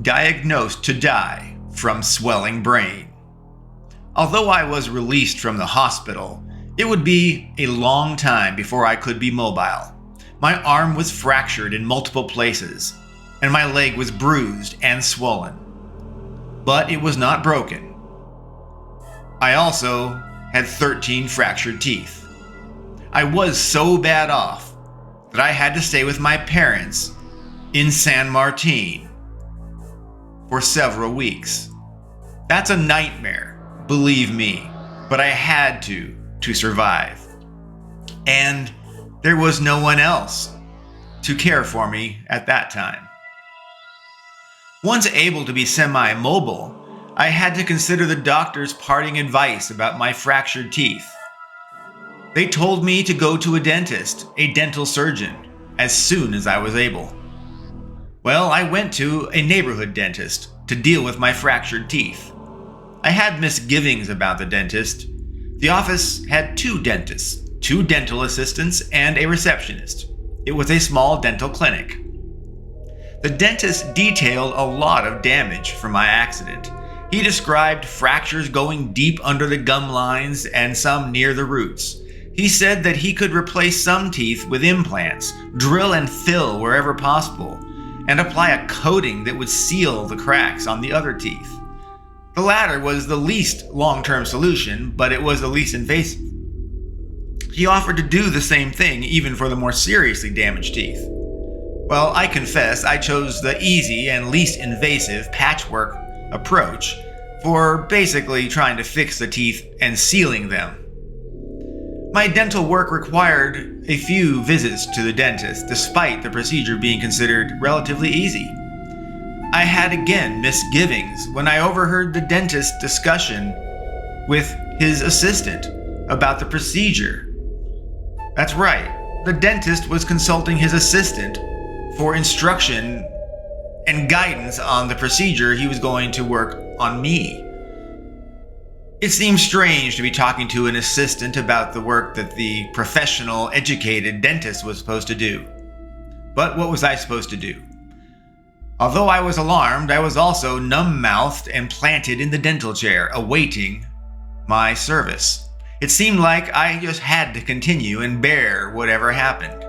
diagnosed to die from swelling brain. Although I was released from the hospital, it would be a long time before I could be mobile. My arm was fractured in multiple places, and my leg was bruised and swollen. But it was not broken. I also had 13 fractured teeth. I was so bad off that I had to stay with my parents in San Martin for several weeks. That's a nightmare, believe me, but I had to survive. And there was no one else to care for me at that time. Once able to be semi-mobile, I had to consider the doctor's parting advice about my fractured teeth. They told me to go to a dentist, a dental surgeon, as soon as I was able. Well, I went to a neighborhood dentist to deal with my fractured teeth. I had misgivings about the dentist. The office had 2 dentists, 2 dental assistants, and a receptionist. It was a small dental clinic. The dentist detailed a lot of damage from my accident. He described fractures going deep under the gum lines and some near the roots. He said that he could replace some teeth with implants, drill and fill wherever possible, and apply a coating that would seal the cracks on the other teeth. The latter was the least long-term solution, but it was the least invasive. He offered to do the same thing even for the more seriously damaged teeth. Well, I confess I chose the easy and least invasive patchwork approach for basically trying to fix the teeth and sealing them. My dental work required a few visits to the dentist, despite the procedure being considered relatively easy. I had again misgivings when I overheard the dentist's discussion with his assistant about the procedure. That's right, the dentist was consulting his assistant for instruction and guidance on the procedure he was going to work on me. It seemed strange to be talking to an assistant about the work that the professional, educated dentist was supposed to do. But what was I supposed to do? Although I was alarmed, I was also numb-mouthed and planted in the dental chair, awaiting my service. It seemed like I just had to continue and bear whatever happened.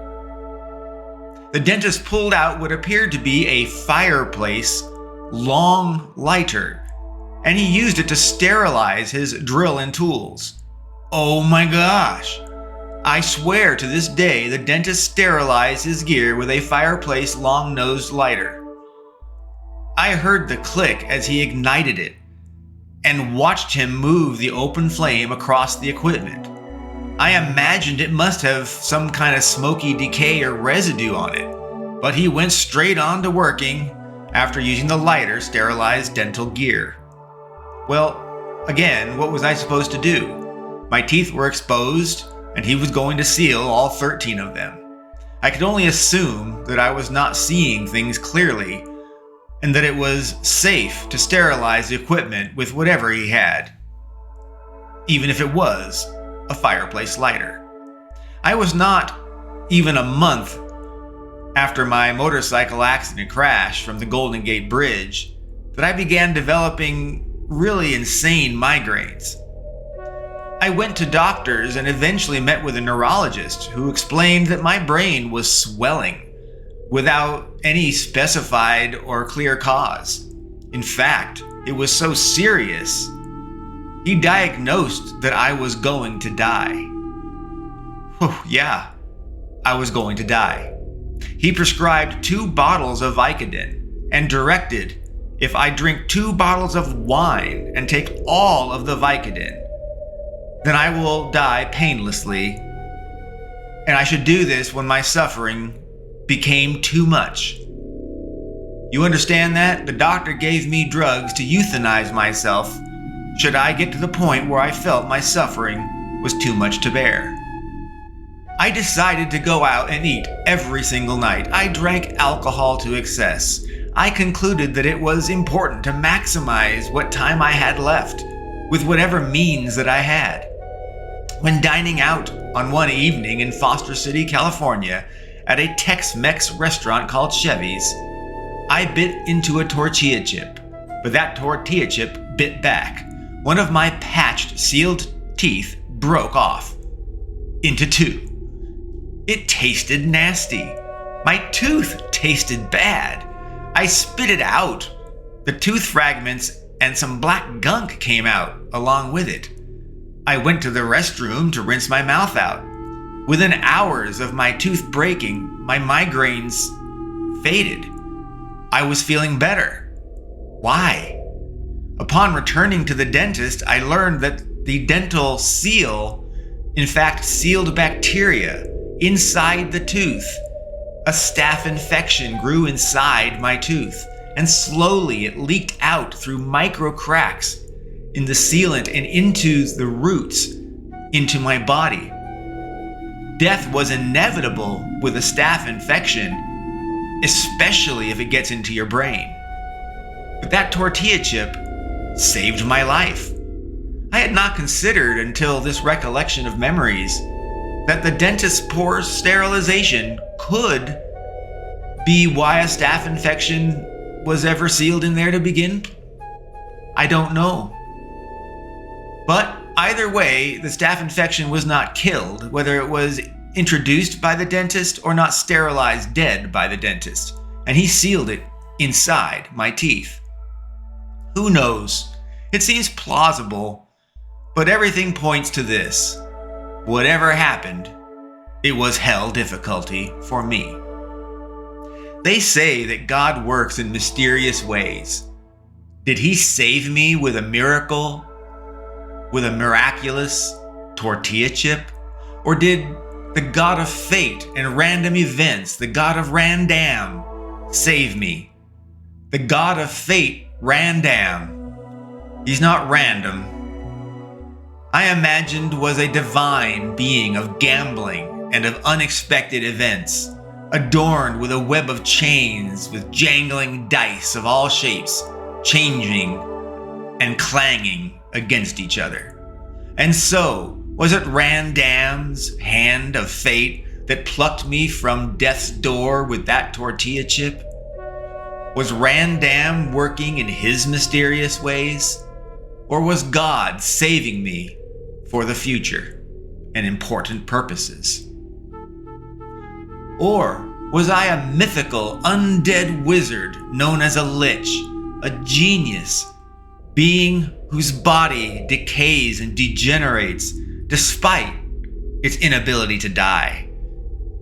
The dentist pulled out what appeared to be a fireplace long lighter, and he used it to sterilize his drill and tools. Oh my gosh! I swear to this day the dentist sterilized his gear with a fireplace long-nosed lighter. I heard the click as he ignited it, and watched him move the open flame across the equipment. I imagined it must have some kind of smoky decay or residue on it, but he went straight on to working after using the lighter sterilized dental gear. Well, again, what was I supposed to do? My teeth were exposed, and he was going to seal all 13 of them. I could only assume that I was not seeing things clearly, and that it was safe to sterilize the equipment with whatever he had, even if it was a fireplace lighter. I was not even a month after my motorcycle accident crash from the Golden Gate Bridge that I began developing really insane migraines. I went to doctors and eventually met with a neurologist who explained that my brain was swelling without any specified or clear cause. In fact, it was so serious, he diagnosed that I was going to die. Yeah, I was going to die. He prescribed 2 bottles of Vicodin and directed if I drink 2 bottles of wine and take all of the Vicodin, then I will die painlessly, and I should do this when my suffering became too much. You understand that? The doctor gave me drugs to euthanize myself should I get to the point where I felt my suffering was too much to bear. I decided to go out and eat every single night. I drank alcohol to excess. I concluded that it was important to maximize what time I had left with whatever means that I had. When dining out on one evening in Foster City, California, at a Tex-Mex restaurant called Chevy's, I bit into a tortilla chip, but that tortilla chip bit back. One of my patched, sealed teeth broke off into two. It tasted nasty. My tooth tasted bad. I spit it out. The tooth fragments and some black gunk came out along with it. I went to the restroom to rinse my mouth out. Within hours of my tooth breaking, my migraines faded. I was feeling better. Why? Upon returning to the dentist, I learned that the dental seal, in fact, sealed bacteria inside the tooth. A staph infection grew inside my tooth, and slowly it leaked out through micro cracks in the sealant and into the roots into my body. Death was inevitable with a staph infection, especially if it gets into your brain. But that tortilla chip saved my life. I had not considered until this recollection of memories that the dentist's poor sterilization could be why a staph infection was ever sealed in there to begin. I don't know. But either way, the staph infection was not killed, whether it was introduced by the dentist or not sterilized dead by the dentist, and he sealed it inside my teeth. Who knows? It seems plausible, but everything points to this. Whatever happened, it was hell difficulty for me. They say that God works in mysterious ways. Did he save me with a miracle? With a miraculous tortilla chip? Or did the God of fate and random events, the God of random, save me? The God of fate, random. He's not random. I imagined was a divine being of gambling and of unexpected events, adorned with a web of chains with jangling dice of all shapes, changing and clanging against each other. And so, was it Randam's hand of fate that plucked me from death's door with that tortilla chip? Was Randam working in his mysterious ways? Or was God saving me for the future and important purposes? Or was I a mythical, undead wizard known as a lich, a genius, being whose body decays and degenerates despite its inability to die?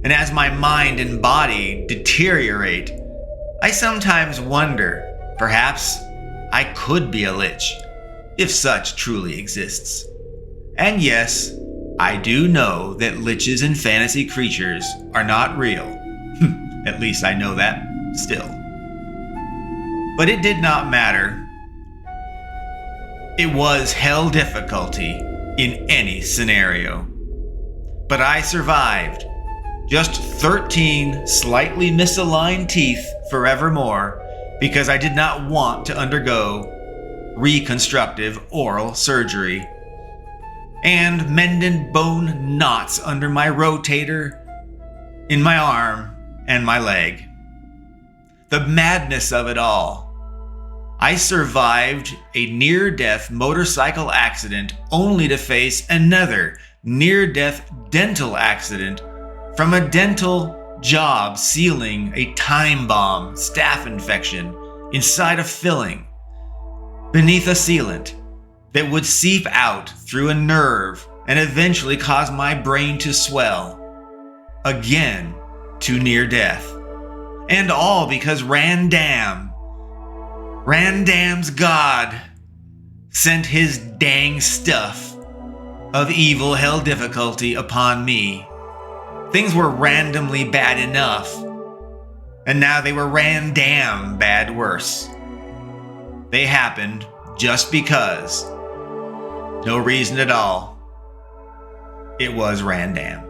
And as my mind and body deteriorate, I sometimes wonder, perhaps I could be a lich, if such truly exists. And yes, I do know that liches and fantasy creatures are not real. At least I know that still. But it did not matter. It was hell difficulty in any scenario. But I survived. Just 13 slightly misaligned teeth forevermore because I did not want to undergo reconstructive oral surgery, and mended bone knots under my rotator, in my arm, and my leg. The madness of it all. I survived a near-death motorcycle accident only to face another near-death dental accident from a dental job sealing a time bomb staph infection inside a filling beneath a sealant that would seep out through a nerve and eventually cause my brain to swell again to near death. And all because Randam's God sent his dang stuff of evil hell difficulty upon me. Things were randomly bad enough, and now they were random bad worse. They happened just because. No reason at all. It was random.